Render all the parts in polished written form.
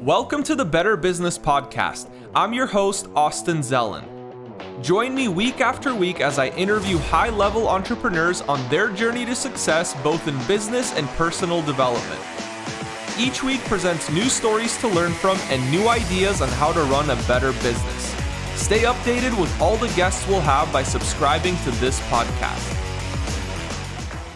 Welcome to the Better Business Podcast. I'm your host, Austin Zelan. Join me week after week as I interview high-level entrepreneurs on their journey to success, both in business and personal development. Each week presents new stories to learn from and new ideas on how to run a better business. Stay updated with all the guests we'll have by subscribing to this podcast.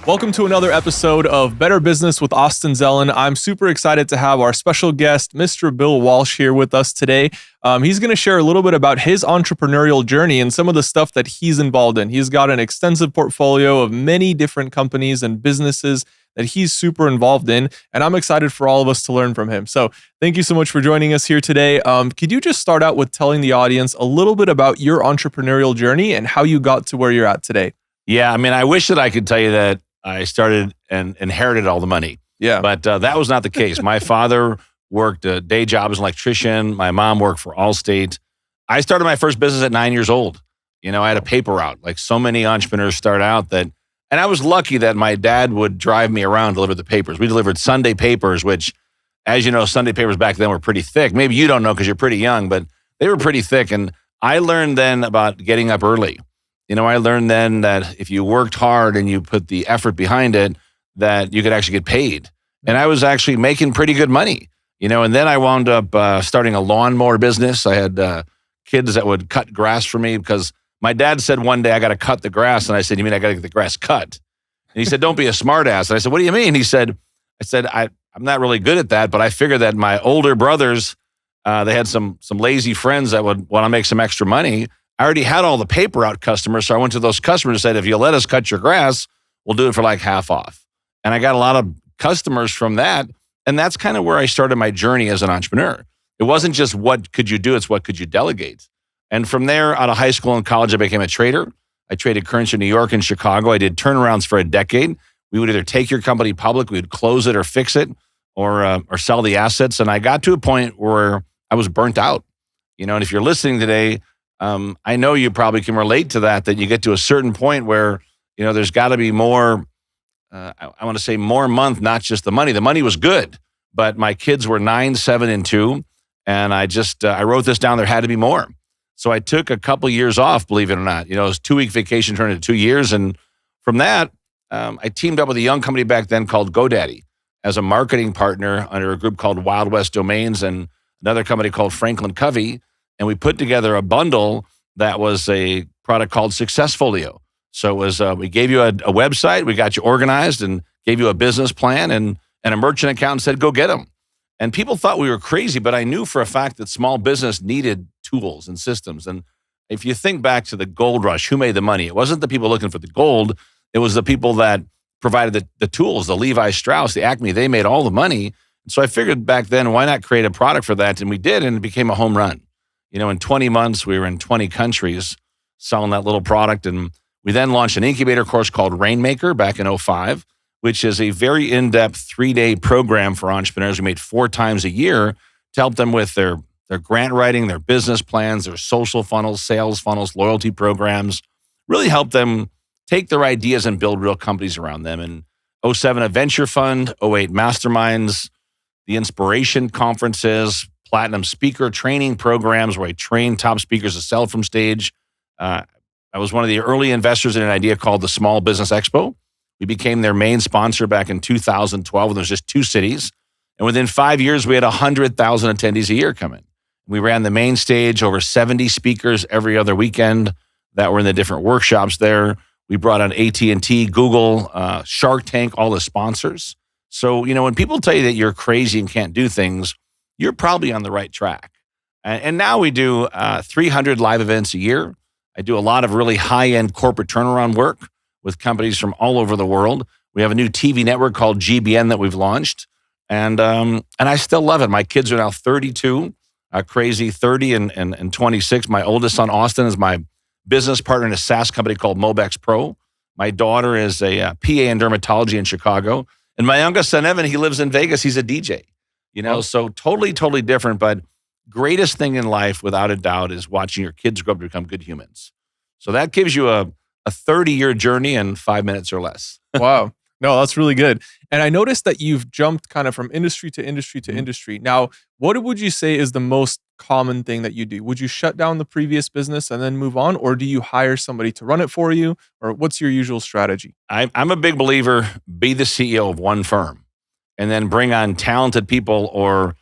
Welcome to another episode of Better Business with Austin Zelan. I'm super excited to have our special guest, Mr. Bill Walsh, here with us today. He's going to share a little bit about his entrepreneurial journey and some of the stuff that he's involved in. He's got an extensive portfolio of many different companies and businesses that he's super involved in, and I'm excited for all of us to learn from him. So thank you so much for joining us here today. Could you just start out with telling the audience a little bit about your entrepreneurial journey and how you got to where you're at today? Yeah, I wish that I could tell you that I started and inherited all the money. Yeah. But that was not the case. My father worked a day job as an electrician. My mom worked for Allstate. I started my first business at 9 years old. I had a paper route, like so many entrepreneurs start out that, and I was lucky that my dad would drive me around to deliver the papers. We delivered Sunday papers, which, as you know, Sunday papers back then were pretty thick. Maybe you don't know because you're pretty young, but they were pretty thick. And I learned then about getting up early. I learned then that if you worked hard and you put the effort behind it, that you could actually get paid. And I was actually making pretty good money, and then I wound up starting a lawnmower business. I had kids that would cut grass for me because my dad said one day, I got to cut the grass. And I said, you mean I got to get the grass cut? And he said, don't be a smart ass. And I said, what do you mean? He said, I'm not really good at that, but I figured that my older brothers, they had some lazy friends that would want to make some extra money. I already had all the paper out customers, so I went to those customers and said, if you let us cut your grass, we'll do it for like half off. And I got a lot of customers from that, and that's kind of where I started my journey as an entrepreneur. It wasn't just what could you do, it's what could you delegate. And from there, out of high school and college, I became a trader. I traded currency in New York and Chicago. I did turnarounds for a decade. We would either take your company public, we would close it or fix it, or sell the assets. And I got to a point where I was burnt out. And if you're listening today, I know you probably can relate to that you get to a certain point where, there's got to be more, I want to say more a month, not just the money. The money was good, but my kids were 9, 7, and 2. And I wrote this down, there had to be more. So I took a couple years off, believe it or not. It was 2-week vacation turned into 2 years. And from that, I teamed up with a young company back then called GoDaddy as a marketing partner under a group called Wild West Domains and another company called Franklin Covey. And we put together a bundle that was a product called Successfolio. So it was we gave you a website, we got you organized and gave you a business plan and a merchant account and said, go get them. And people thought we were crazy, but I knew for a fact that small business needed tools and systems. And if you think back to the gold rush, who made the money? It wasn't the people looking for the gold. It was the people that provided the tools, the Levi Strauss, the Acme, they made all the money. So I figured back then, why not create a product for that? And we did, and it became a home run. In 20 months, we were in 20 countries selling that little product. And we then launched an incubator course called Rainmaker back in 2005, which is a very in-depth 3-day program for entrepreneurs. We made 4 times a year to help them with their grant writing, their business plans, their social funnels, sales funnels, loyalty programs, really help them take their ideas and build real companies around them. And 2007, a venture fund, 2008, masterminds, the inspiration conferences, platinum speaker training programs where I train top speakers to sell from stage. I was one of the early investors in an idea called the Small Business Expo. We became their main sponsor back in 2012, and there was just 2 cities. And within 5 years, we had 100,000 attendees a year come in. We ran the main stage, over 70 speakers every other weekend that were in the different workshops there. We brought on AT&T, Google, Shark Tank, all the sponsors. So, when people tell you that you're crazy and can't do things, you're probably on the right track. And now we do 300 live events a year. I do a lot of really high-end corporate turnaround work with companies from all over the world. We have a new TV network called GBN that we've launched. And I still love it. My kids are now 32, crazy 30 and 26. My oldest son, Austin, is my business partner in a SaaS company called Mobex Pro. My daughter is a PA in dermatology in Chicago. And my youngest son, Evan, he lives in Vegas. He's a DJ. So totally different, but greatest thing in life, without a doubt, is watching your kids grow up to become good humans. So that gives you a 30-year journey in 5 minutes or less. Wow. No, that's really good. And I noticed that you've jumped kind of from industry to industry to industry. Now, what would you say is the most common thing that you do? Would you shut down the previous business and then move on? Or do you hire somebody to run it for you? Or what's your usual strategy? I'm a big believer, be the CEO of one firm and then bring on talented people or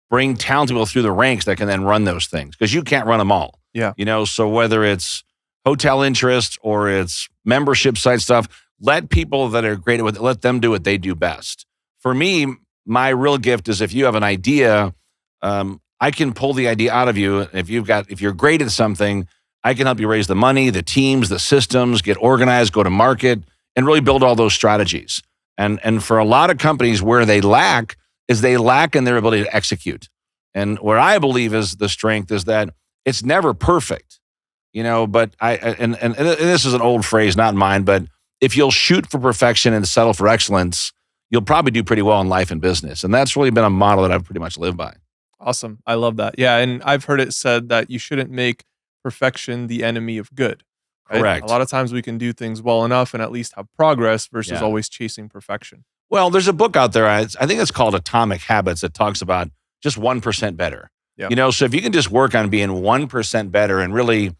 bring talented people through the ranks that can then run those things because you can't run them all. Yeah. So whether it's hotel interest or it's membership site stuff, let people that are great with it, let them do what they do best. For me, my real gift is if you have an idea, I can pull the idea out of you. If you're great at something, I can help you raise the money, the teams, the systems, get organized, go to market, and really build all those strategies. And for a lot of companies where they lack in their ability to execute. And where I believe is the strength is that it's never perfect, but and this is an old phrase, not mine, but if you'll shoot for perfection and settle for excellence, you'll probably do pretty well in life and business. And that's really been a model that I've pretty much lived by. Awesome. I love that. Yeah. And I've heard it said that you shouldn't make perfection the enemy of good. Right? Correct. A lot of times we can do things well enough and at least have progress versus always chasing perfection. Well, there's a book out there, I think it's called Atomic Habits, that talks about just 1% better. Yeah. So if you can just work on being 1% better and really,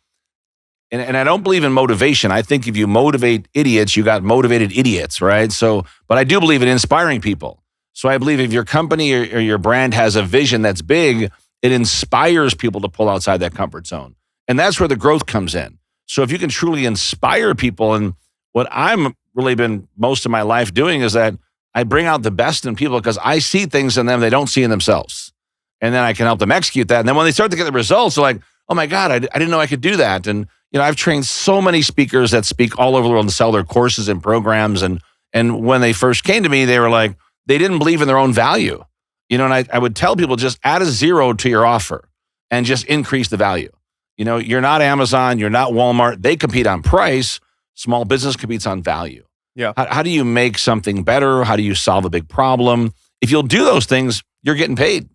and I don't believe in motivation. I think if you motivate idiots, you got motivated idiots, right? So, but I do believe in inspiring people. So I believe if your company or your brand has a vision that's big, it inspires people to pull outside that comfort zone. And that's where the growth comes in. So if you can truly inspire people, and what I'm really been most of my life doing is that I bring out the best in people because I see things in them they don't see in themselves. And then I can help them execute that. And then when they start to get the results, they're like, oh my God, I didn't know I could do that. And I've trained so many speakers that speak all over the world and sell their courses and programs. And when they first came to me, they were like, they didn't believe in their own value. And I would tell people, just add a 0 to your offer and just increase the value. You're not Amazon, you're not Walmart. They compete on price. Small business competes on value. Yeah. How do you make something better? How do you solve a big problem? If you'll do those things, you're getting paid.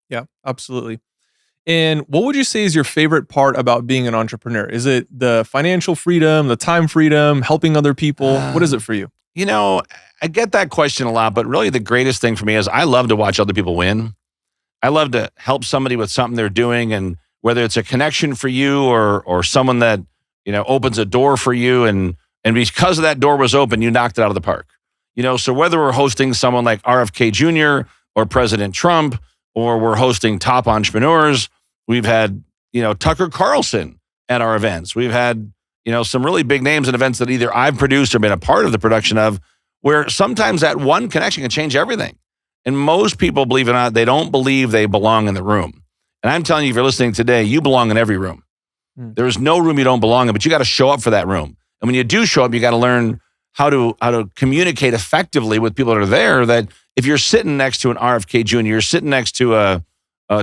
Yeah, absolutely. And what would you say is your favorite part about being an entrepreneur? Is it the financial freedom, the time freedom, helping other people? What is it for you? I get that question a lot, but really the greatest thing for me is I love to watch other people win. I love to help somebody with something they're doing, and whether it's a connection for you or someone that, opens a door for you, and because that door was open, you knocked it out of the park. So whether we're hosting someone like RFK Jr. or President Trump, or we're hosting top entrepreneurs, we've had, Tucker Carlson at our events. We've had, some really big names in events that either I've produced or been a part of the production of, where sometimes that one connection can change everything. And most people, believe it or not, they don't believe they belong in the room. And I'm telling you, if you're listening today, you belong in every room. There is no room you don't belong in, but you got to show up for that room. And when you do show up, you got to learn how to communicate effectively with people that are there. That if you're sitting next to an RFK Jr., you're sitting next to a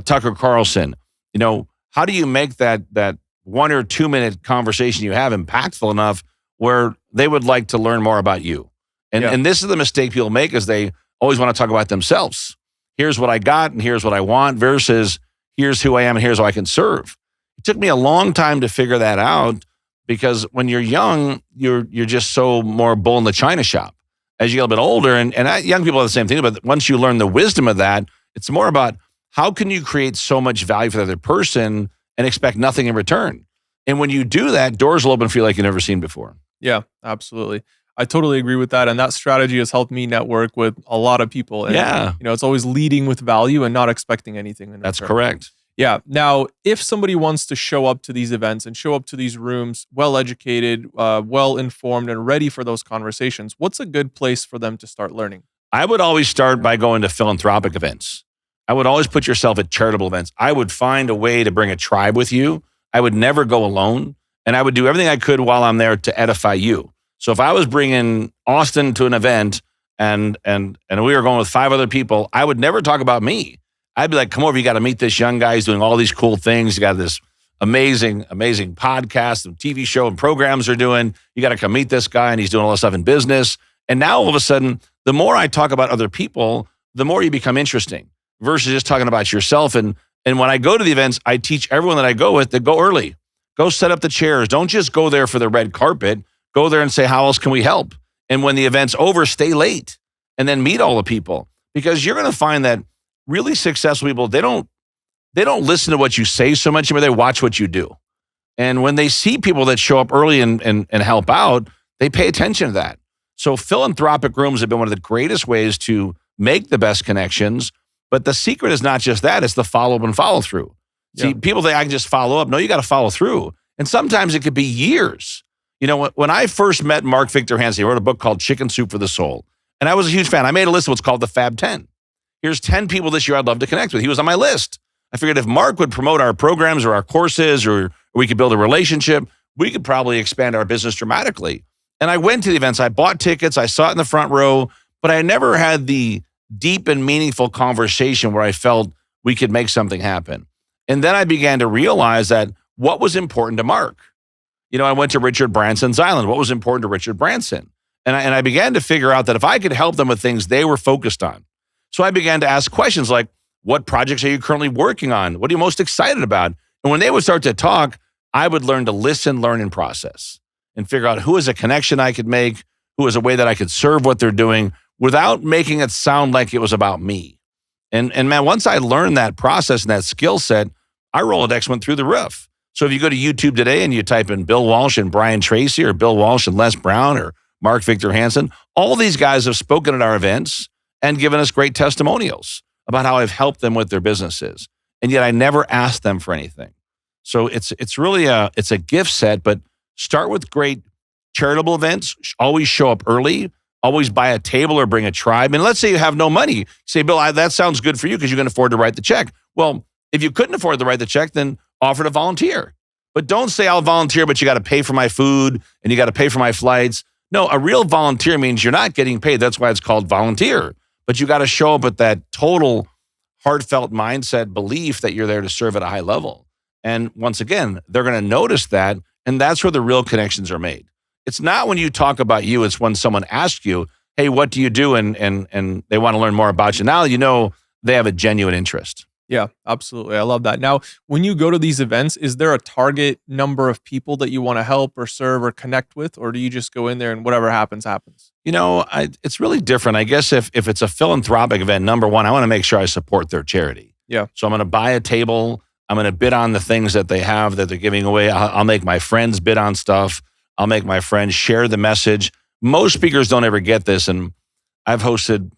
Tucker Carlson, how do you make that 1 or 2 minute conversation you have impactful enough where they would like to learn more about you? And this is the mistake people make, is they always want to talk about themselves. Here's what I got and here's what I want versus here's who I am and here's how I can serve. It took me a long time to figure that out, because when you're young, you're just so more bull in the china shop. As you get a little bit older, and young people have the same thing, but once you learn the wisdom of that, it's more about how can you create so much value for the other person and expect nothing in return. And when you do that, doors will open for you like you've never seen before. Yeah, absolutely. I totally agree with that. And that strategy has helped me network with a lot of people. And, it's always leading with value and not expecting anything in return. That's correct. Yeah. Now, if somebody wants to show up to these events and show up to these rooms, well-educated, well-informed, and ready for those conversations, what's a good place for them to start learning? I would always start by going to philanthropic events. I would always put yourself at charitable events. I would find a way to bring a tribe with you. I would never go alone. And I would do everything I could while I'm there to edify you. So if I was bringing Austin to an event and we were going with 5 other people, I would never talk about me. I'd be like, come over, you got to meet this young guy. He's doing all these cool things. You got this amazing podcast and TV show and programs they're doing. You got to come meet this guy, and he's doing all this stuff in business. And now all of a sudden, the more I talk about other people, the more you become interesting versus just talking about yourself. And when I go to the events, I teach everyone that I go with to go early. Go set up the chairs. Don't just go there for the red carpet. Go there and say, how else can we help? And when the event's over, stay late and then meet all the people, because you're going to find that really successful people, they don't listen to what you say so much, but they watch what you do. And when they see people that show up early and help out, they pay attention to that. So philanthropic rooms have been one of the greatest ways to make the best connections. But the secret is not just that, it's the follow up and follow through. Yeah. See, people think I can just follow up. No, you got to follow through. And sometimes it could be years. You know, when I first met Mark Victor Hansen, he wrote a book called Chicken Soup for the Soul. And I was a huge fan. I made a list of what's called the Fab 10. Here's 10 people this year I'd love to connect with. He was on my list. I figured if Mark would promote our programs or our courses, or we could build a relationship, we could probably expand our business dramatically. And I went to the events. I bought tickets. I saw it in the front row, but I never had the deep and meaningful conversation where I felt we could make something happen. And then I began to realize that what was important to Mark. You know, I went to Richard Branson's island. What was important to Richard Branson? And I began to figure out that if I could help them with things they were focused on. So I began to ask questions like, what projects are you currently working on? What are you most excited about? And when they would start to talk, I would learn to listen, learn, and process and figure out who is a connection I could make, who is a way that I could serve what they're doing without making it sound like it was about me. And man, once I learned that process and that skill set, our Rolodex went through the roof. So if you go to YouTube today and you type in Bill Walsh and Brian Tracy, or Bill Walsh and Les Brown, or Mark Victor Hansen, all these guys have spoken at our events and given us great testimonials about how I've helped them with their businesses. And yet I never asked them for anything. So it's really a gift set, but start with great charitable events. Always show up early. Always buy a table or bring a tribe. And let's say you have no money. Say, Bill, that sounds good for you because you can afford to write the check. Well, if you couldn't afford to write the check, then offer to volunteer. But don't say I'll volunteer, but you got to pay for my food and you got to pay for my flights. No, a real volunteer means you're not getting paid. That's why it's called volunteer. But you got to show up with that total heartfelt mindset, belief that you're there to serve at a high level. And once again, they're going to notice that. And that's where the real connections are made. It's not when you talk about you, it's when someone asks you, hey, what do you do? And they want to learn more about you. Now you know they have a genuine interest. Yeah, absolutely. I love that. Now, when you go to these events, is there a target number of people that you want to help or serve or connect with? Or do you just go in there and whatever happens, happens? You know, it's really different. I guess if it's a philanthropic event, number one, I want to make sure I support their charity. Yeah. So I'm going to buy a table. I'm going to bid on the things that they have that they're giving away. I'll make my friends bid on stuff. I'll make my friends share the message. Most speakers don't ever get this. And I've hosted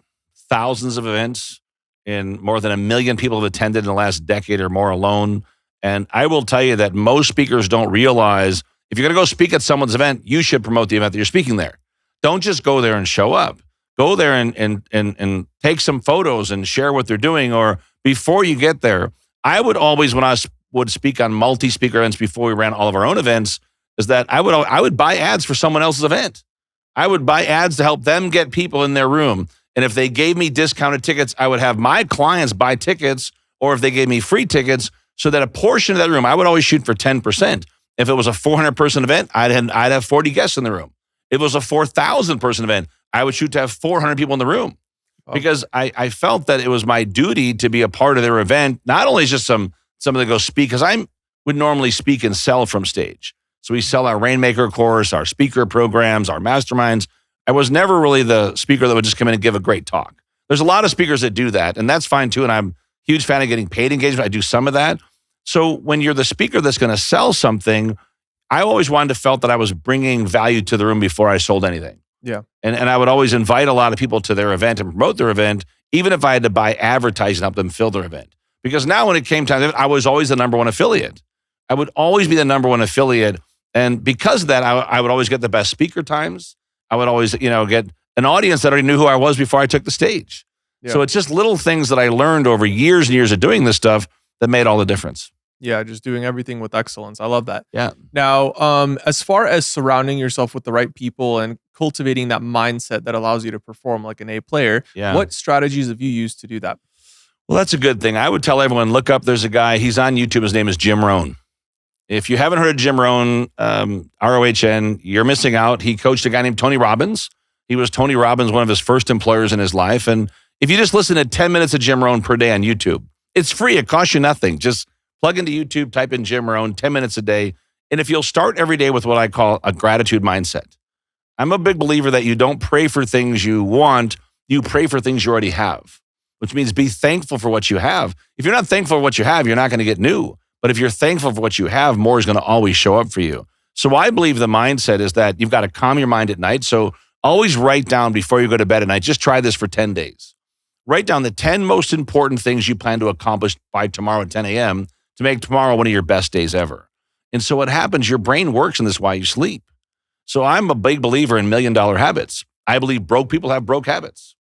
thousands of events, and more than 1 million people have attended in the last decade or more alone. And I will tell you that most speakers don't realize if you're going to go speak at someone's event, you should promote the event that you're speaking there. Don't just go there and show up. Go there and take some photos and share what they're doing. Or before you get there, I would always, when I would speak on multi-speaker events before we ran all of our own events, is that I would buy ads for someone else's event. I would buy ads to help them get people in their room. And if they gave me discounted tickets, I would have my clients buy tickets, or if they gave me free tickets, so that a portion of that room, I would always shoot for 10%. If it was a 400-person event, I'd have 40 guests in the room. If it was a 4,000-person event, I would shoot to have 400 people in the room. Oh. Because I felt that it was my duty to be a part of their event, not only just someone to go speak, because I would normally speak and sell from stage. So we sell our Rainmaker course, our speaker programs, our masterminds. I was never really the speaker that would just come in and give a great talk. There's a lot of speakers that do that, and that's fine too. And I'm a huge fan of getting paid engagement. I do some of that. So when you're the speaker that's going to sell something, I always wanted to felt that I was bringing value to the room before I sold anything. Yeah. And I would always invite a lot of people to their event and promote their event, even if I had to buy advertising to help them fill their event. Because now when it came time, I was always the number one affiliate. I would always be the number one affiliate. And because of that, I would always get the best speaker times. I would always, get an audience that already knew who I was before I took the stage. Yeah. So it's just little things that I learned over years and years of doing this stuff that made all the difference. Yeah, just doing everything with excellence. I love that. Yeah. Now, as far as surrounding yourself with the right people and cultivating that mindset that allows you to perform like an A player, what strategies have you used to do that? Well, that's a good thing. I would tell everyone, look up, there's a guy, he's on YouTube, his name is Jim Rohn. If you haven't heard of Jim Rohn, ROHN, you're missing out. He coached a guy named Tony Robbins. He was Tony Robbins, one of his first employers in his life. And if you just listen to 10 minutes of Jim Rohn per day on YouTube, it's free. It costs you nothing. Just plug into YouTube, type in Jim Rohn, 10 minutes a day. And if you'll start every day with what I call a gratitude mindset, I'm a big believer that you don't pray for things you want, you pray for things you already have, which means be thankful for what you have. If you're not thankful for what you have, you're not going to get new. But if you're thankful for what you have, more is going to always show up for you. So I believe the mindset is that you've got to calm your mind at night. So always write down before you go to bed at night. Just try this for 10 days. Write down the 10 most important things you plan to accomplish by tomorrow at 10 a.m. to make tomorrow one of your best days ever. And so what happens, your brain works in this while you sleep. So I'm a big believer in $1 million habits. I believe broke people have broke habits.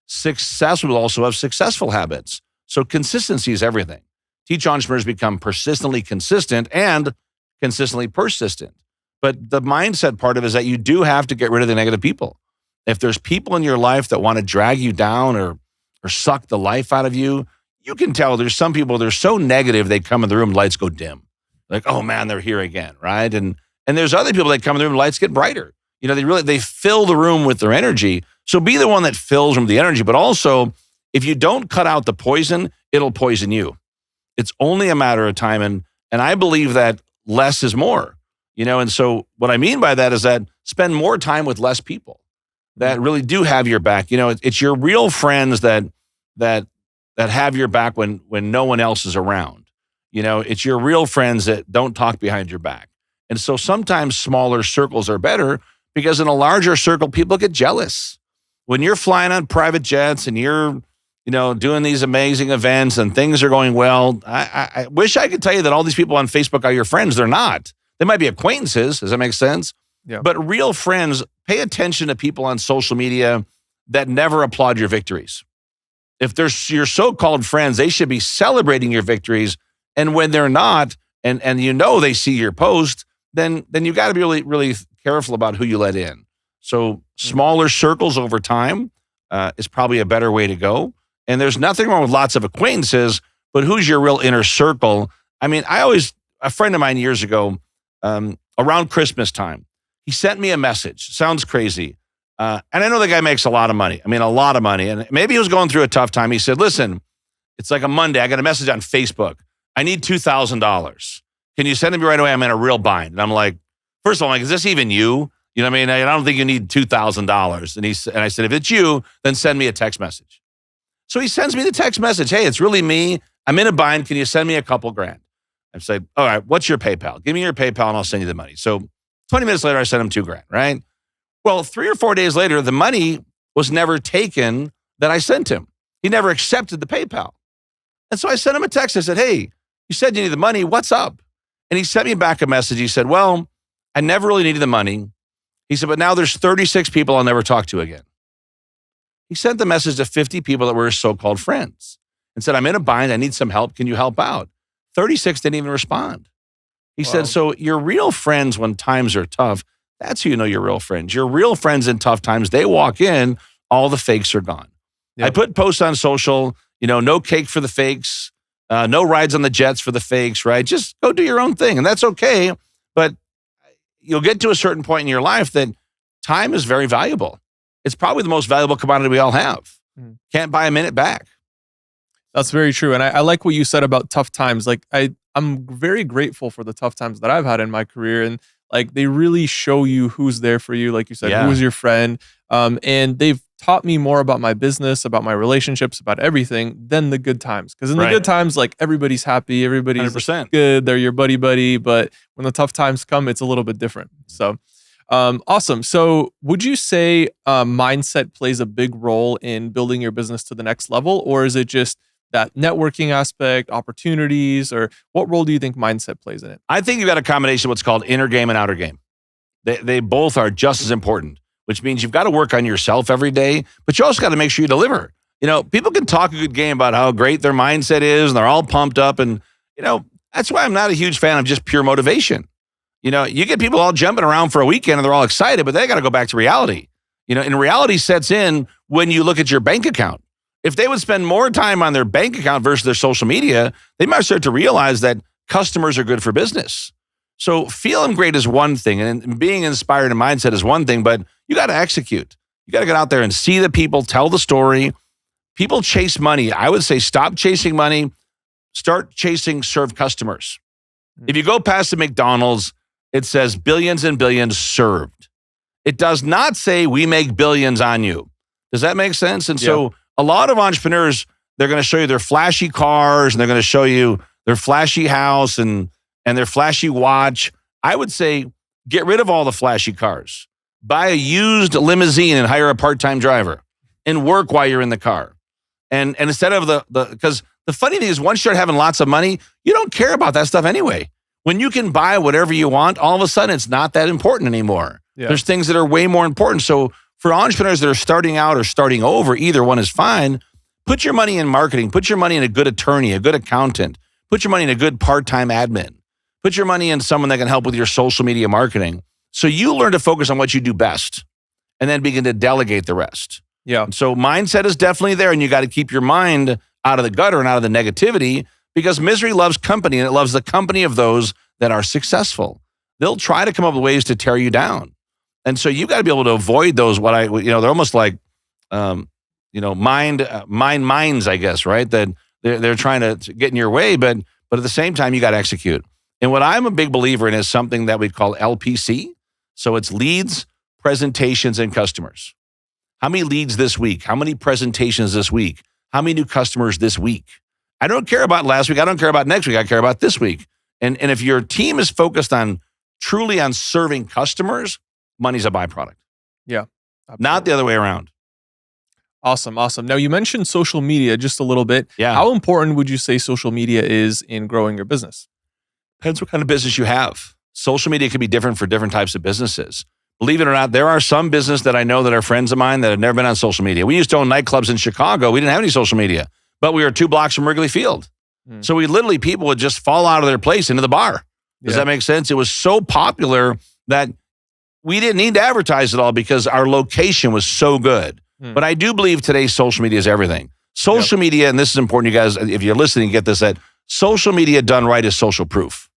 Successful people also have successful habits. So consistency is everything. Teach entrepreneurs become persistently consistent and consistently persistent. But the mindset part of it is that you do have to get rid of the negative people. If there's people in your life that want to drag you down or suck the life out of you, you can tell there's some people, they're so negative, they come in the room, lights go dim. Like, oh man, they're here again, right? And there's other people that come in the room, lights get brighter. You know, they fill the room with their energy. So be the one that fills them with the energy. But also, if you don't cut out the poison, it'll poison you. It's only a matter of time. And I believe that less is more, you know? And so what I mean by that is that spend more time with less people that really do have your back. You know, it's your real friends that have your back when no one else is around. You know, it's your real friends that don't talk behind your back. And so sometimes smaller circles are better because in a larger circle, people get jealous. When you're flying on private jets and you're, you know, doing these amazing events and things are going well, I wish I could tell you that all these people on Facebook are your friends. They're not. They might be acquaintances. Does that make sense? Yeah. But real friends, pay attention to people on social media that never applaud your victories. If they're your so-called friends, they should be celebrating your victories. And when they're not, and you know they see your post, then you got to be really, really careful about who you let in. So smaller circles over time is probably a better way to go. And there's nothing wrong with lots of acquaintances, but who's your real inner circle? I mean, a friend of mine years ago, around Christmas time, he sent me a message. Sounds crazy. And I know the guy makes a lot of money. I mean, a lot of money. And maybe he was going through a tough time. He said, listen, it's like a Monday. I got a message on Facebook. I need $2,000. Can you send it me right away? I'm in a real bind. And I'm like, first of all, is this even you? You know what I mean? I don't think you need $2,000. And I said, if it's you, then send me a text message. So he sends me the text message. Hey, it's really me. I'm in a bind. Can you send me a couple grand? I said, all right, what's your PayPal? Give me your PayPal and I'll send you the money. So 20 minutes later, I sent him $2,000, right? Well, 3 or 4 days later, the money was never taken that I sent him. He never accepted the PayPal. And so I sent him a text. I said, hey, you said you need the money. What's up? And he sent me back a message. He said, well, I never really needed the money. He said, but now there's 36 people I'll never talk to again. He sent the message to 50 people that were his so-called friends and said, I'm in a bind. I need some help. Can you help out? 36 didn't even respond. He said, so your real friends when times are tough, that's who you know your real friends. Your real friends in tough times, they walk in, all the fakes are gone. Yep. I put posts on social, you know, no cake for the fakes, no rides on the jets for the fakes, right? Just go do your own thing. And that's okay. But you'll get to a certain point in your life that time is very valuable. It's probably the most valuable commodity we all have. Can't buy a minute back. That's very true. And I like what you said about tough times. Like I'm very grateful for the tough times that I've had in my career. And like they really show you who's there for you. Like you said, who is your friend. And they've taught me more about my business, about my relationships, about everything than the good times. Because in the good times, like everybody's happy, everybody's like, good, they're your buddy. But when the tough times come, it's a little bit different. So awesome. So would you say mindset plays a big role in building your business to the next level? Or is it just that networking aspect, opportunities, or what role do you think mindset plays in it? I think you've got a combination of what's called inner game and outer game. They both are just as important, which means you've got to work on yourself every day, but you also got to make sure you deliver. You know, people can talk a good game about how great their mindset is and they're all pumped up. And, you know, that's why I'm not a huge fan of just pure motivation. You know, you get people all jumping around for a weekend and they're all excited, but they got to go back to reality. You know, and reality sets in when you look at your bank account. If they would spend more time on their bank account versus their social media, they might start to realize that customers are good for business. So feeling great is one thing, and being inspired in mindset is one thing, but you got to execute. You got to get out there and see the people, tell the story. People chase money. I would say stop chasing money, start chasing serve customers. If you go past the McDonald's, it says billions and billions served. It does not say we make billions on you. Does that make sense? And so a lot of entrepreneurs, they're going to show you their flashy cars and they're going to show you their flashy house and their flashy watch. I would say get rid of all the flashy cars. Buy a used limousine and hire a part-time driver and work while you're in the car. And instead of because the funny thing is once you start having lots of money, you don't care about that stuff anyway. When you can buy whatever you want, all of a sudden it's not that important anymore. Yeah. There's things that are way more important. So for entrepreneurs that are starting out or starting over, either one is fine. Put your money in marketing. Put your money in a good attorney, a good accountant. Put your money in a good part-time admin. Put your money in someone that can help with your social media marketing. So you learn to focus on what you do best and then begin to delegate the rest. Yeah. So mindset is definitely there, and you got to keep your mind out of the gutter and out of the negativity because misery loves company, and it loves the company of those that are successful. They'll try to come up with ways to tear you down. And so you got to be able to avoid those, they're almost like, minds, I guess, right? That they're trying to get in your way, but at the same time, you got to execute. And what I'm a big believer in is something that we call LPC. So it's leads, presentations, and customers. How many leads this week? How many presentations this week? How many new customers this week? I don't care about last week. I don't care about next week. I care about this week. And if your team is focused truly on serving customers, money's a byproduct. Yeah. Absolutely. Not the other way around. Awesome. Now you mentioned social media just a little bit. Yeah. How important would you say social media is in growing your business? Depends what kind of business you have. Social media can be different for different types of businesses. Believe it or not, there are some businesses that I know that are friends of mine that have never been on social media. We used to own nightclubs in Chicago. We didn't have any social media, but we were 2 blocks from Wrigley Field. So people would just fall out of their place into the bar. Does that make sense? It was so popular that we didn't need to advertise at all because our location was so good. But I do believe today social media is everything. Social media, and this is important, you guys, if you're listening, get this, that social media done right is social proof.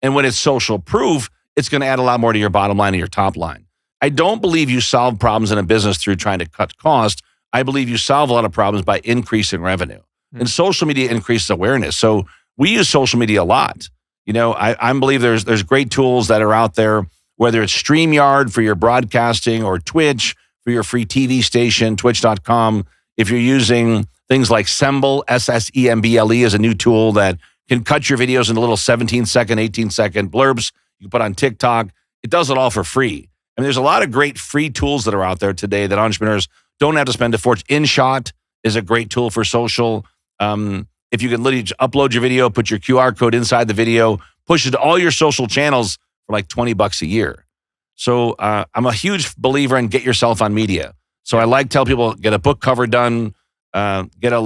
And when it's social proof, it's going to add a lot more to your bottom line and your top line. I don't believe you solve problems in a business through trying to cut cost. I believe you solve a lot of problems by increasing revenue. And social media increases awareness. So we use social media a lot. I believe there's great tools that are out there, whether it's StreamYard for your broadcasting or Twitch for your free TV station, twitch.com. If you're using things like Semble, SSEMBLE is a new tool that can cut your videos into little 17-second, 18-second blurbs. You can put on TikTok. It does it all for free. I mean, there's a lot of great free tools that are out there today that entrepreneurs don't have to spend a fortune. InShot is a great tool for social. If you can literally just upload your video, put your QR code inside the video, push it to all your social channels for like $20 a year. So I'm a huge believer in get yourself on media. So I like tell people, get a book cover done, get a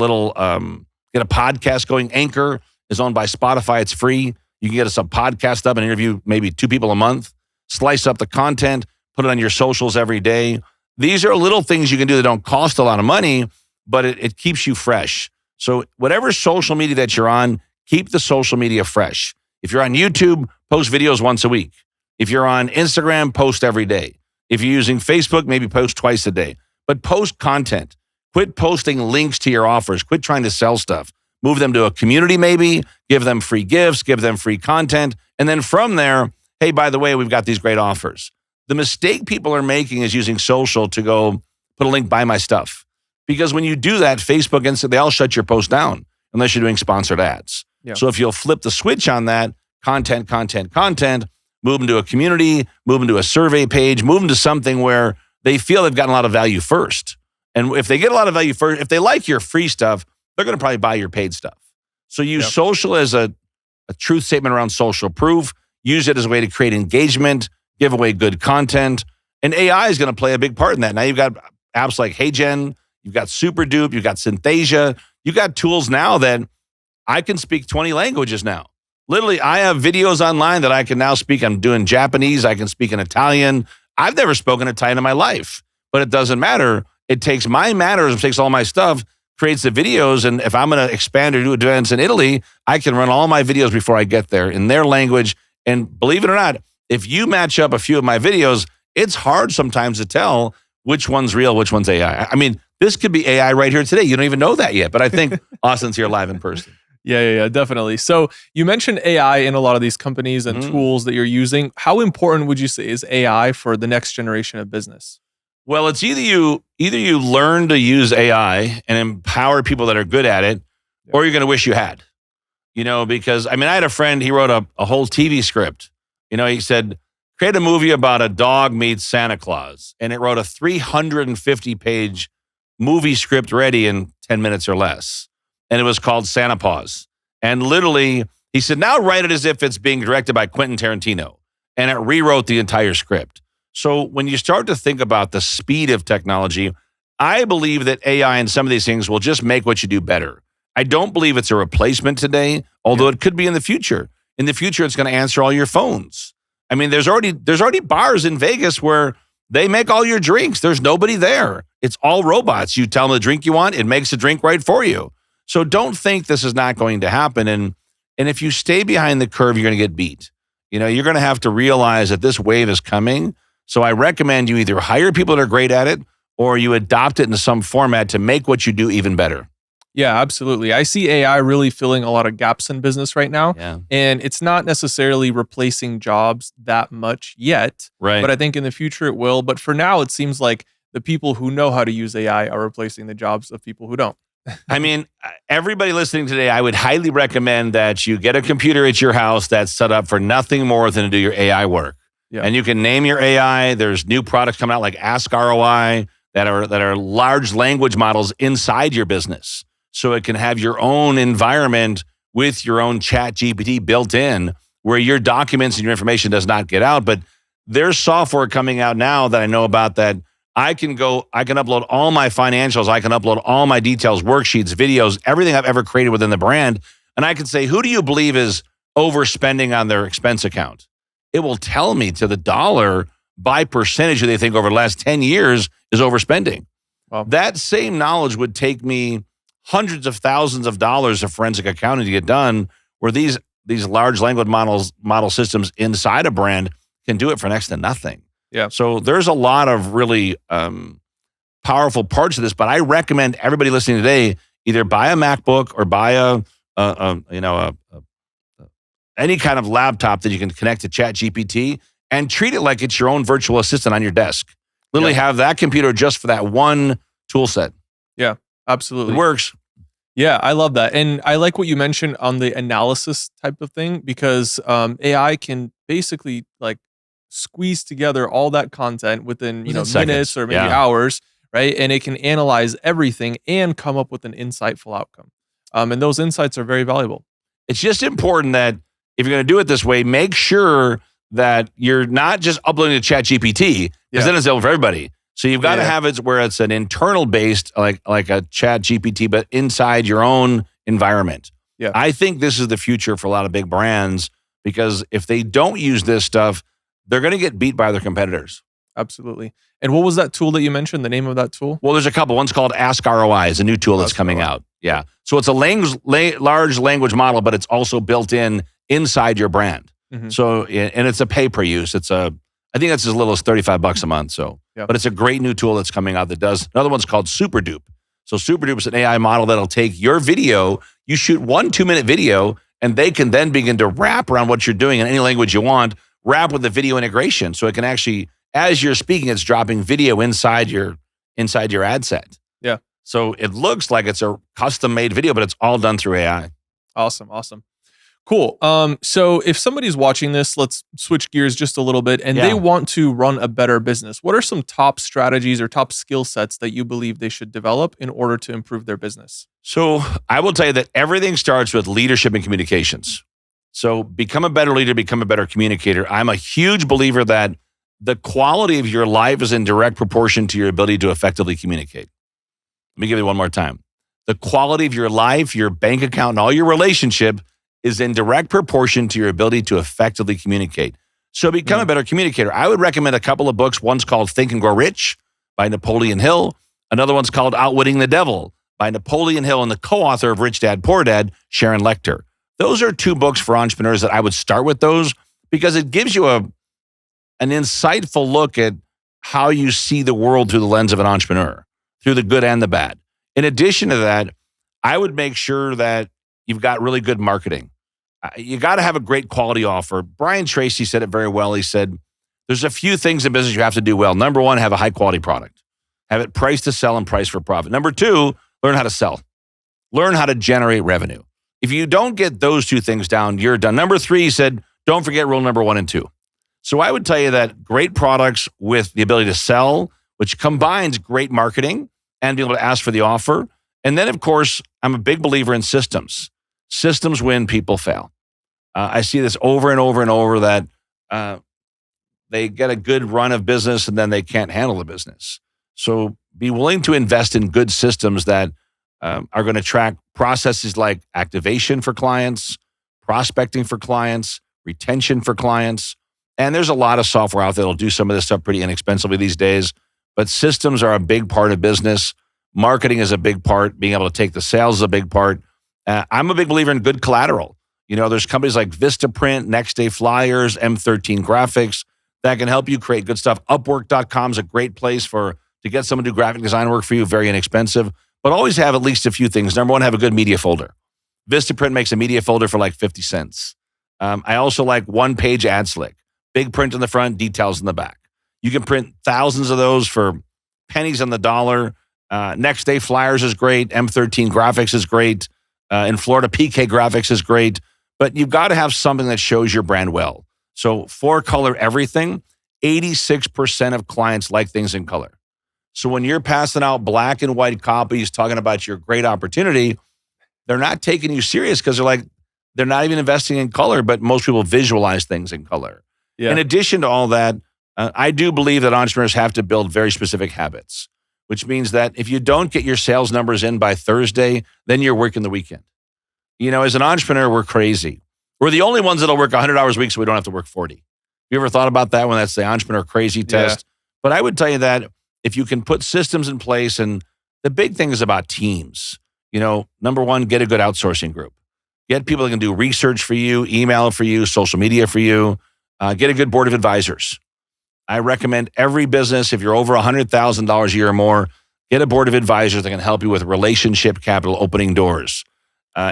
podcast going. Anchor is owned by Spotify. It's free. You can get us a podcast up and interview maybe 2 people a month, slice up the content, put it on your socials every day. These are little things you can do that don't cost a lot of money, but it keeps you fresh. So whatever social media that you're on, keep the social media fresh. If you're on YouTube, post videos once a week. If you're on Instagram, post every day. If you're using Facebook, maybe post twice a day. But post content. Quit posting links to your offers. Quit trying to sell stuff. Move them to a community maybe, give them free gifts, give them free content. And then from there, hey, by the way, we've got these great offers. The mistake people are making is using social to go put a link, buy my stuff. Because when you do that, Facebook, Instagram, they all shut your post down unless you're doing sponsored ads. Yeah. So if you'll flip the switch on that, content, move them to a community, move them to a survey page, move them to something where they feel they've gotten a lot of value first. And if they get a lot of value first, if they like your free stuff, they're going to probably buy your paid stuff. So use social as a truth statement around social proof. Use it as a way to create engagement, give away good content. And AI is going to play a big part in that. Now you've got apps like HeyGen, you've got SuperDupe, you've got Synthesia. You've got tools now that I can speak 20 languages now. Literally, I have videos online that I can now speak. I'm doing Japanese. I can speak in Italian. I've never spoken Italian in my life, but it doesn't matter. It takes my mannerisms, takes all my stuff, creates the videos. And if I'm going to expand or do events in Italy, I can run all my videos before I get there in their language. And believe it or not, if you match up a few of my videos, it's hard sometimes to tell which one's real, which one's AI. I mean, this could be AI right here today. You don't even know that yet, but I think Austin's here live in person. Yeah, definitely. So you mentioned AI in a lot of these companies and Mhm. tools that you're using. How important would you say is AI for the next generation of business? Well, it's either you learn to use AI and empower people that are good at it, Yeah. or you're going to wish you had. Because I mean, I had a friend, he wrote a whole TV script. He said, create a movie about a dog meets Santa Claus. And it wrote a 350-page movie script ready in 10 minutes or less. And it was called Santa Paws. And literally, he said, now write it as if it's being directed by Quentin Tarantino. And it rewrote the entire script. So when you start to think about the speed of technology, I believe that AI and some of these things will just make what you do better. I don't believe it's a replacement today, although it could be in the future. In the future, it's going to answer all your phones. I mean, there's already bars in Vegas where they make all your drinks. There's nobody there. It's all robots. You tell them the drink you want, it makes the drink right for you. So don't think this is not going to happen. And if you stay behind the curve, you're going to get beat. You're going to have to realize that this wave is coming. So I recommend you either hire people that are great at it or you adopt it in some format to make what you do even better. Yeah, absolutely. I see AI really filling a lot of gaps in business right now. Yeah. And it's not necessarily replacing jobs that much yet. Right. But I think in the future it will. But for now, it seems like the people who know how to use AI are replacing the jobs of people who don't. I mean, everybody listening today, I would highly recommend that you get a computer at your house that's set up for nothing more than to do your AI work. Yeah. And you can name your AI. There's new products coming out like Ask ROI that are large language models inside your business. So it can have your own environment with your own chat GPT built in where your documents and your information does not get out. But there's software coming out now that I know about that I can upload all my financials. I can upload all my details, worksheets, videos, everything I've ever created within the brand. And I can say, who do you believe is overspending on their expense account? It will tell me to the dollar by percentage who they think over the last 10 years is overspending. Wow. That same knowledge would take me hundreds of thousands of dollars of forensic accounting to get done, where these large language model systems inside a brand can do it for next to nothing. Yeah. So there's a lot of really powerful parts of this, but I recommend everybody listening today either buy a MacBook or buy any kind of laptop that you can connect to ChatGPT and treat it like it's your own virtual assistant on your desk. Literally have that computer just for that one tool set. Yeah, absolutely. It works. Yeah, I love that. And I like what you mentioned on the analysis type of thing because AI can basically like squeeze together all that content within minutes or maybe hours, right? And it can analyze everything and come up with an insightful outcome. And those insights are very valuable. It's just important that if you're going to do it this way, make sure that you're not just uploading to ChatGPT because then it's available for everybody. So you've got to have it where it's an internal based, like a ChatGPT, but inside your own environment. Yeah. I think this is the future for a lot of big brands because if they don't use this stuff, they're going to get beat by their competitors. Absolutely. And what was that tool that you mentioned? The name of that tool? Well, there's a couple. One's called Ask ROI. It's a new tool that's coming out. Yeah. So it's a large language model, but it's also built inside your brand. Mm-hmm. So, and it's a pay per use. I think that's as little as $35 a month. So, but it's a great new tool that's coming out that does. Another one's called SuperDupe. So SuperDupe is an AI model that'll take your video. You shoot 1 2-minute video, and they can then begin to wrap around what you're doing in any language you want. Wrap with the video integration, so it can actually, as you're speaking, it's dropping video inside your ad set. Yeah. So it looks like it's a custom-made video, but it's all done through AI. Awesome. Cool. So if somebody's watching this, let's switch gears just a little bit, and they want to run a better business. What are some top strategies or top skill sets that you believe they should develop in order to improve their business? So I will tell you that everything starts with leadership and communications. So become a better leader, become a better communicator. I'm a huge believer that the quality of your life is in direct proportion to your ability to effectively communicate. Let me give you one more time. The quality of your life, your bank account, and all your relationship is in direct proportion to your ability to effectively communicate. So become a better communicator. I would recommend a couple of books. One's called Think and Grow Rich by Napoleon Hill. Another one's called Outwitting the Devil by Napoleon Hill and the co-author of Rich Dad, Poor Dad, Sharon Lechter. Those are 2 books for entrepreneurs that I would start with those because it gives you an insightful look at how you see the world through the lens of an entrepreneur, through the good and the bad. In addition to that, I would make sure that you've got really good marketing. You got to have a great quality offer. Brian Tracy said it very well. He said, there's a few things in business you have to do well. Number one, have a high quality product. Have it priced to sell and priced for profit. Number two, learn how to sell. Learn how to generate revenue. If you don't get those two things down, you're done. Number three, he said, don't forget rule number 1 and 2. So I would tell you that great products with the ability to sell, which combines great marketing and being able to ask for the offer. And then, of course, I'm a big believer in systems. Systems win, people fail. I see this over and over and over that they get a good run of business and then they can't handle the business. So be willing to invest in good systems that are going to track processes like activation for clients, prospecting for clients, retention for clients. And there's a lot of software out there that'll do some of this stuff pretty inexpensively these days. But systems are a big part of business. Marketing is a big part. Being able to take the sales is a big part. I'm a big believer in good collateral. You know, there's companies like Vistaprint, Next Day Flyers, M13 Graphics that can help you create good stuff. Upwork.com is a great place to get someone to do graphic design work for you, very inexpensive. But always have at least a few things. Number one, have a good media folder. Vistaprint makes a media folder for like 50 cents. I also like one-page ad slick. Big print in the front, details in the back. You can print thousands of those for pennies on the dollar. Next Day Flyers is great. M13 Graphics is great. In Florida, PK Graphics is great. But you've got to have something that shows your brand well. So 4-color everything, 86% of clients like things in color. So when you're passing out black and white copies talking about your great opportunity, they're not taking you serious because they're not even investing in color, but most people visualize things in color. Yeah. In addition to all that, I do believe that entrepreneurs have to build very specific habits, which means that if you don't get your sales numbers in by Thursday, then you're working the weekend. You know, as an entrepreneur, we're crazy. We're the only ones that'll work 100 hours a week so we don't have to work 40. You ever thought about that when that's the entrepreneur crazy test? Yeah. But I would tell you that if you can put systems in place, and the big thing is about teams. You know, number one, get a good outsourcing group. Get people that can do research for you, email for you, social media for you. Get a good board of advisors. I recommend every business, if you're over $100,000 a year or more, get a board of advisors that can help you with relationship capital, opening doors.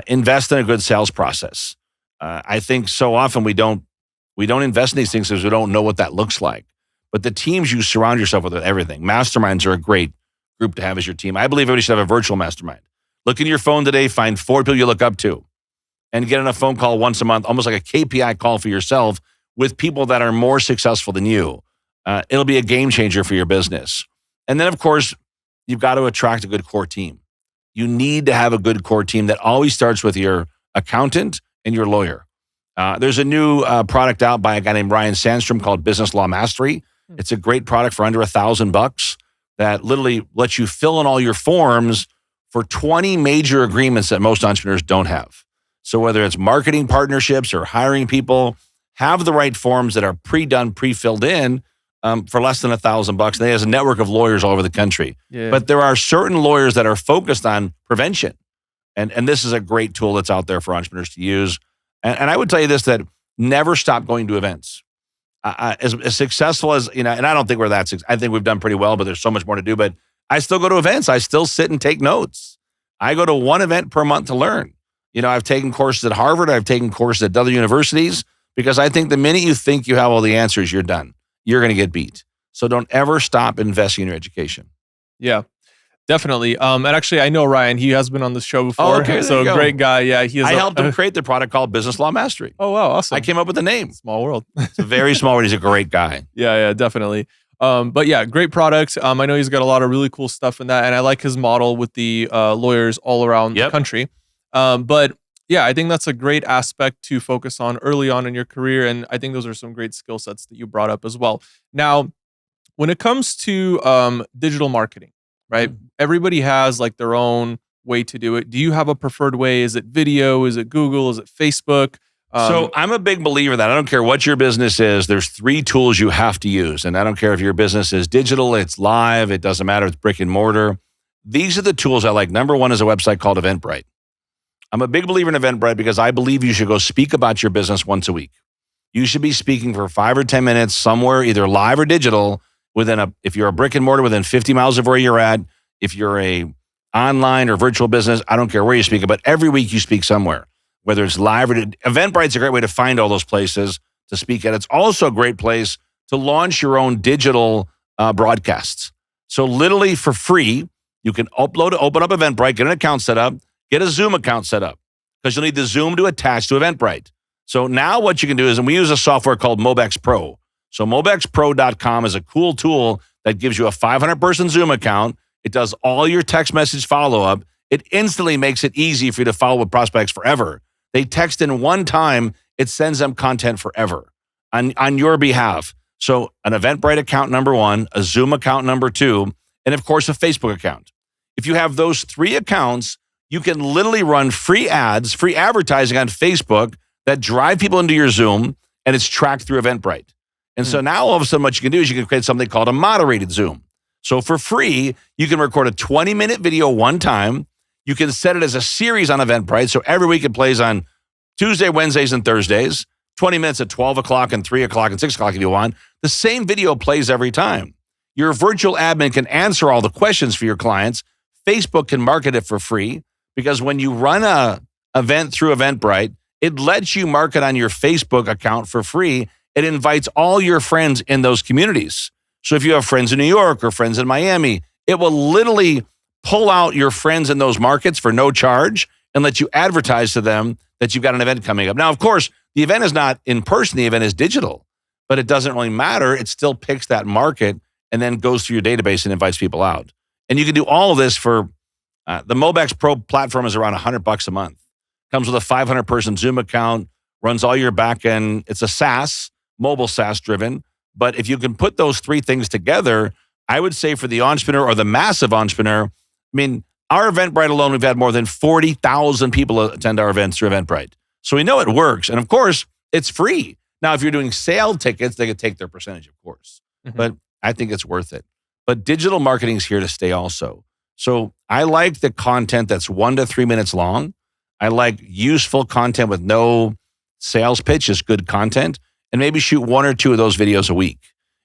Invest in a good sales process. I think so often we don't invest in these things because we don't know what that looks like. But the teams you surround yourself with everything. Masterminds are a great group to have as your team. I believe everybody should have a virtual mastermind. Look in your phone today, find 4 people you look up to, and get on a phone call once a month, almost like a KPI call for yourself with people that are more successful than you. It'll be a game changer for your business. And then, of course, you've got to attract a good core team. You need to have a good core team that always starts with your accountant and your lawyer. There's a new product out by a guy named Ryan Sandstrom called Business Law Mastery. It's a great product for under $1,000 that literally lets you fill in all your forms for 20 major agreements that most entrepreneurs don't have. So whether it's marketing partnerships or hiring people, have the right forms that are pre-done, pre-filled in for less than $1,000. And he has a network of lawyers all over the country. Yeah. But there are certain lawyers that are focused on prevention. And this is a great tool that's out there for entrepreneurs to use. And I would tell you this, that never stop going to events. As successful as, you know, and I don't think we're that successful. I think we've done pretty well, but there's so much more to do. But I still go to events. I still sit and take notes. I go to one event per month to learn. You know, I've taken courses at Harvard. I've taken courses at other universities because I think the minute you think you have all the answers, you're done. You're going to get beat. So don't ever stop investing in your education. Yeah. Definitely. And actually, I know Ryan. He has been on the show before. Oh, okay, so great guy. Yeah, he is. I helped him create the product called Business Law Mastery. Oh, wow. Awesome. I came up with the name. Small world. It's a very small world. He's a great guy. Yeah, definitely. But yeah, great product. I know he's got a lot of really cool stuff in that. And I like his model with the lawyers all around the country. But yeah, I think that's a great aspect to focus on early on in your career. And I think those are some great skill sets that you brought up as well. Now, when it comes to digital marketing, right? Everybody has like their own way to do it. Do you have a preferred way? Is it video? Is it Google? Is it Facebook? So I'm a big believer that I don't care what your business is, there's 3 tools you have to use. And I don't care if your business is digital, it's live, it doesn't matter, it's brick and mortar. These are the tools I like. Number one is a website called Eventbrite. I'm a big believer in Eventbrite because I believe you should go speak about your business once a week. You should be speaking for 5 or 10 minutes somewhere, either live or digital, if you're a brick and mortar, within 50 miles of where you're at. If you're a online or virtual business, I don't care where you speak, but every week you speak somewhere, whether it's live or Eventbrite's a great way to find all those places to speak at. It's also a great place to launch your own digital broadcasts. So literally for free, you can open up Eventbrite, get an account set up, get a Zoom account set up, because you'll need the Zoom to attach to Eventbrite. So now what you can do is, and we use a software called Mobex Pro. So mobexpro.com is a cool tool that gives you a 500-person Zoom account. It does all your text message follow-up. It instantly makes it easy for you to follow with prospects forever. They text in one time, it sends them content forever on your behalf. So an Eventbrite account number one, a Zoom account number two, and of course a Facebook account. If you have those 3 accounts, you can literally run free ads, free advertising on Facebook that drive people into your Zoom, and it's tracked through Eventbrite. And so now all of a sudden what you can do is you can create something called a moderated Zoom. So for free, you can record a 20-minute video one time. You can set it as a series on Eventbrite. So every week it plays on Tuesday, Wednesdays, and Thursdays, 20 minutes at 12 o'clock and 3 o'clock and 6 o'clock if you want. The same video plays every time. Your virtual admin can answer all the questions for your clients. Facebook can market it for free, because when you run a event through Eventbrite, it lets you market on your Facebook account for free. It invites all your friends in those communities. So if you have friends in New York or friends in Miami, it will literally pull out your friends in those markets for no charge and let you advertise to them that you've got an event coming up. Now, of course, the event is not in person, the event is digital, but it doesn't really matter. It still picks that market and then goes through your database and invites people out. And you can do all of this for the Mobex Pro platform is around $100 a month. Comes with a 500-person Zoom account, runs all your back end. It's a SaaS, mobile SaaS driven. But if you can put those 3 things together, I would say for the entrepreneur or the massive entrepreneur, I mean, our Eventbrite alone, we've had more than 40,000 people attend our events through Eventbrite. So we know it works. And of course, it's free. Now, if you're doing sale tickets, they could take their percentage, of course. But I think it's worth it. But digital marketing is here to stay also. So I like the content that's 1 to 3 minutes long. I like useful content with no sales pitch, just good content. And maybe shoot 1 or 2 of those videos a week.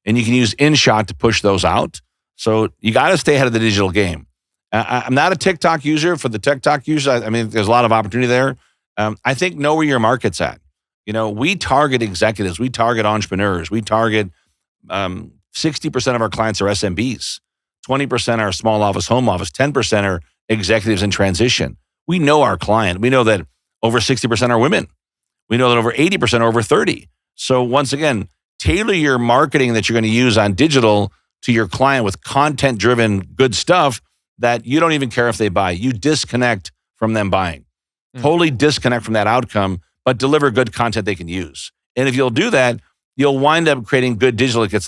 And you can use InShot to push those out. So you got to stay ahead of the digital game. I'm not a TikTok user. For the TikTok users, I mean, there's a lot of opportunity there. I think know where your market's at. You know, we target executives. We target entrepreneurs. We target 60% of our clients are SMBs. 20% are small office, home office. 10% are executives in transition. We know our client. We know that over 60% are women. We know that over 80% are over 30. So once again, tailor your marketing that you're going to use on digital to your client with content-driven good stuff that you don't even care if they buy. You disconnect from them buying. Totally disconnect from that outcome, but deliver good content they can use. And if you'll do that, you'll wind up creating good digital that gets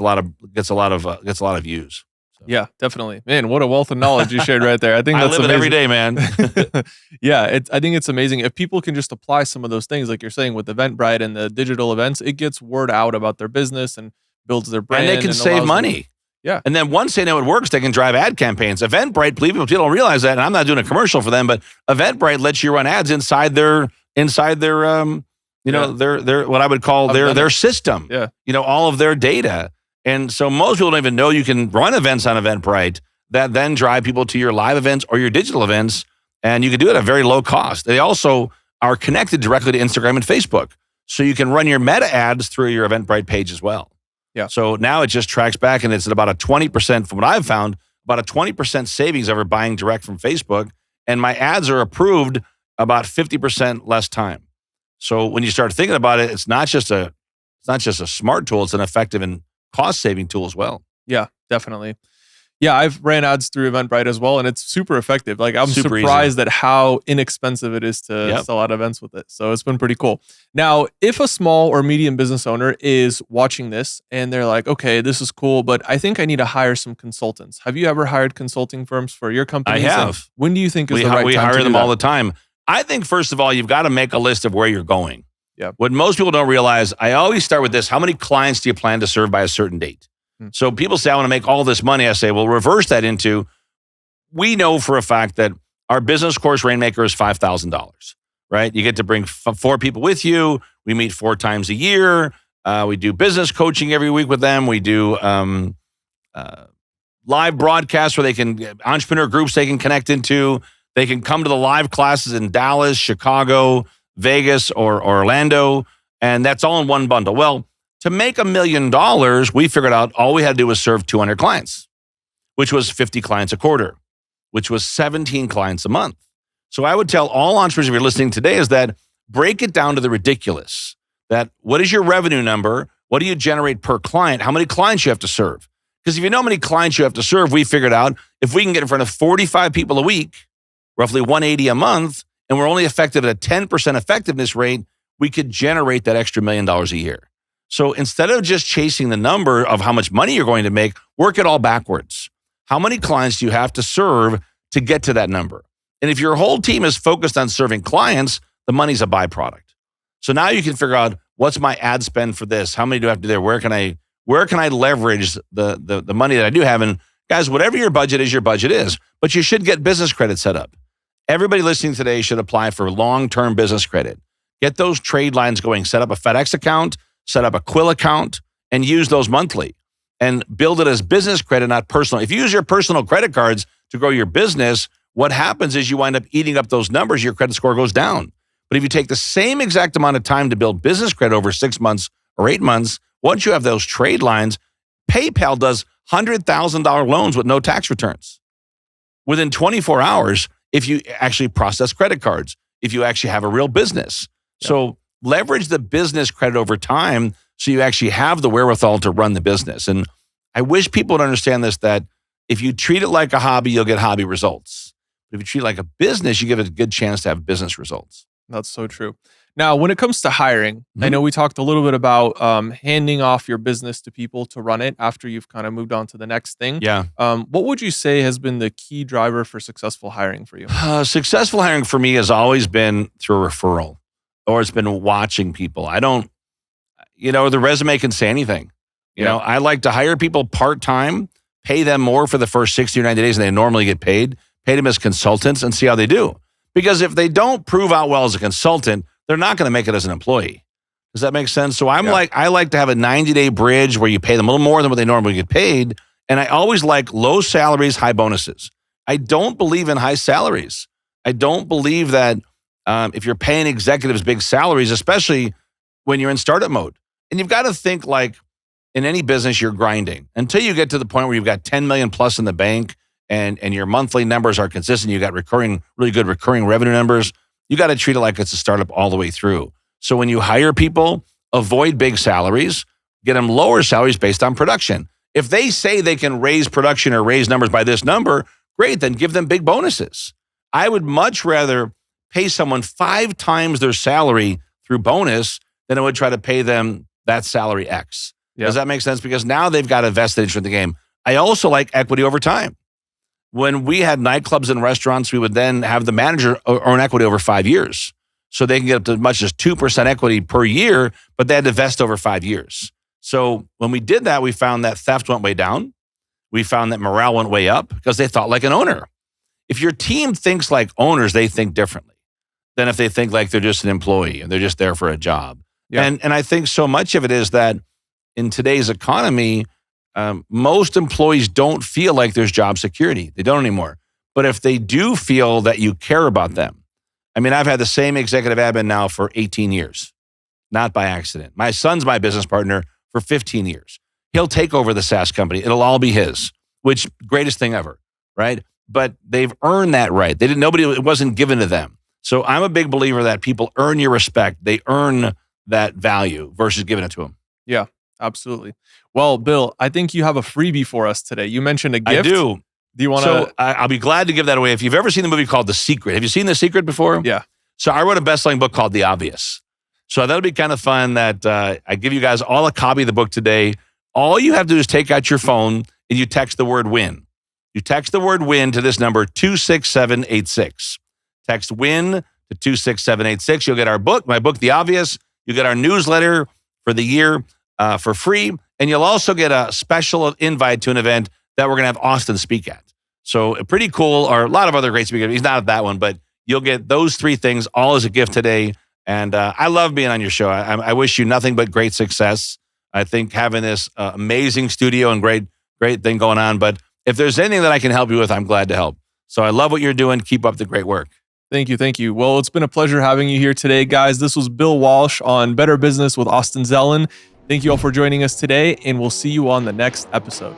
a lot of views. So. Yeah, definitely. Man, what a wealth of knowledge you shared right there. I think that's I live amazing. it every day, man. Yeah, I think it's amazing. If people can just apply some of those things, like you're saying with Eventbrite and the digital events, it gets word out about their business and builds their brand. And they can save money. Yeah. And then once they know it works, they can drive ad campaigns. Eventbrite, believe me, people don't realize that, and I'm not doing a commercial for them, but Eventbrite lets you run ads inside their their what I would call their system. Yeah. You know, all of their data. And so most people don't even know you can run events on Eventbrite that then drive people to your live events or your digital events, and you can do it at very low cost. They also are connected directly to Instagram and Facebook. So you can run your meta ads through your Eventbrite page as well. Yeah. So now it just tracks back, and it's at about a 20%, from what I've found, about a 20% savings over buying direct from Facebook. And my ads are approved about 50% less time. So when you start thinking about it, it's not just a smart tool, it's an effective and cost-saving tool as well. Yeah, definitely. Yeah, I've ran ads through Eventbrite as well, and it's super effective. Like, I'm Super surprised at how inexpensive it is to sell out events with it. So it's been pretty cool. Now, if a small or medium business owner is watching this and they're like, okay, this is cool, but I think I need to hire some consultants. Have you ever hired consulting firms for your company? I have. When do you think is the right time to do that? We hire them all the time. I think, first of all, you've got to make a list of where you're going. Yeah. What most people don't realize, I always start with this: how many clients do you plan to serve by a certain date? So people say, I want to make all this money. I say, well, reverse that into, we know for a fact that our business course Rainmaker is $5,000, right? You get to bring 4 people with you. We meet 4 times a year. We do business coaching every week with them. We do live broadcasts where they can, entrepreneur groups they can connect into. They can come to the live classes in Dallas, Chicago, Vegas, or Orlando, and that's all in one bundle. Well, to make $1 million, we figured out all we had to do was serve 200 clients, which was 50 clients a quarter, which was 17 clients a month. So I would tell all entrepreneurs, if you're listening today, is that break it down to the ridiculous. That what is your revenue number? What do you generate per client? How many clients you have to serve? Because if you know how many clients you have to serve, we figured out if we can get in front of 45 people a week, roughly 180 a month, and we're only effective at a 10% effectiveness rate, we could generate that extra $1 million a year. So instead of just chasing the number of how much money you're going to make, work it all backwards. How many clients do you have to serve to get to that number? And if your whole team is focused on serving clients, the money's a byproduct. So now you can figure out, what's my ad spend for this? How many do I have to do there? Where can I leverage the money that I do have? And guys, whatever your budget is, but you should get business credit set up. Everybody listening today should apply for long-term business credit. Get those trade lines going. Set up a FedEx account, set up a Quill account, and use those monthly. And build it as business credit, not personal. If you use your personal credit cards to grow your business, what happens is you wind up eating up those numbers, your credit score goes down. But if you take the same exact amount of time to build business credit over 6 months or 8 months, once you have those trade lines, PayPal does $100,000 loans with no tax returns within 24 hours if you actually process credit cards, if you actually have a real business. Yep. So leverage the business credit over time so you actually have the wherewithal to run the business. And I wish people would understand this, that if you treat it like a hobby, you'll get hobby results. But if you treat it like a business, you give it a good chance to have business results. That's so true. Now, when it comes to hiring, I know we talked a little bit about handing off your business to people to run it after you've kind of moved on to the next thing. Yeah. What would you say has been the key driver for successful hiring for you? Successful hiring for me has always been through referral, or it's been watching people. I don't, the resume can say anything. You know, I like to hire people part-time, pay them more for the first 60 or 90 days than they normally get paid, pay them as consultants and see how they do. Because if they don't prove out well as a consultant, they're not going to make it as an employee. Does that make sense? So I like to have a 90-day bridge where you pay them a little more than what they normally get paid. And I always like low salaries, high bonuses. I don't believe in high salaries. I don't believe that if you're paying executives big salaries, especially when you're in startup mode. And you've got to think like in any business, you're grinding until you get to the point where you've got 10 million plus in the bank and your monthly numbers are consistent. You got really good recurring revenue numbers. You got to treat it like it's a startup all the way through. So when you hire people, avoid big salaries, get them lower salaries based on production. If they say they can raise production or raise numbers by this number, great, then give them big bonuses. I would much rather pay someone 5 times their salary through bonus than I would try to pay them that salary X. Yeah. Does that make sense? Because now they've got a vested interest in the game. I also like equity over time. When we had nightclubs and restaurants, we would then have the manager earn equity over 5 years. So they can get up to as much as 2% equity per year, but they had to vest over 5 years. So when we did that, we found that theft went way down. We found that morale went way up because they thought like an owner. If your team thinks like owners, they think differently than if they think like they're just an employee and they're just there for a job. Yeah. And I think so much of it is that in today's economy, most employees don't feel like there's job security. They don't anymore. But if they do feel that you care about them, I mean, I've had the same executive admin now for 18 years, not by accident. My son's my business partner for 15 years. He'll take over the SaaS company. It'll all be his, which greatest thing ever, right? But they've earned that right. It wasn't given to them. So I'm a big believer that people earn your respect. They earn that value versus giving it to them. Yeah, absolutely. Well, Bill, I think you have a freebie for us today. You mentioned a gift. I do. Do you want to? So I'll be glad to give that away. If you've ever seen the movie called The Secret, have you seen The Secret before? Yeah. So I wrote a best-selling book called The Obvious. So that'll be kind of fun that I give you guys all a copy of the book today. All you have to do is take out your phone and you text the word WIN. You text the word WIN to this number 26786. Text WIN to 26786. You'll get our book, my book, The Obvious. You'll get our newsletter for the year for free. And you'll also get a special invite to an event that we're going to have Austin speak at. So pretty cool, or a lot of other great speakers. He's not at that one, but you'll get those 3 things all as a gift today. And I love being on your show. I wish you nothing but great success. I think having this amazing studio and great thing going on, but if there's anything that I can help you with, I'm glad to help. So I love what you're doing. Keep up the great work. Thank you. Thank you. Well, it's been a pleasure having you here today, guys. This was Bill Walsh on Better Business with Austin Zelan. Thank you all for joining us today, and we'll see you on the next episode.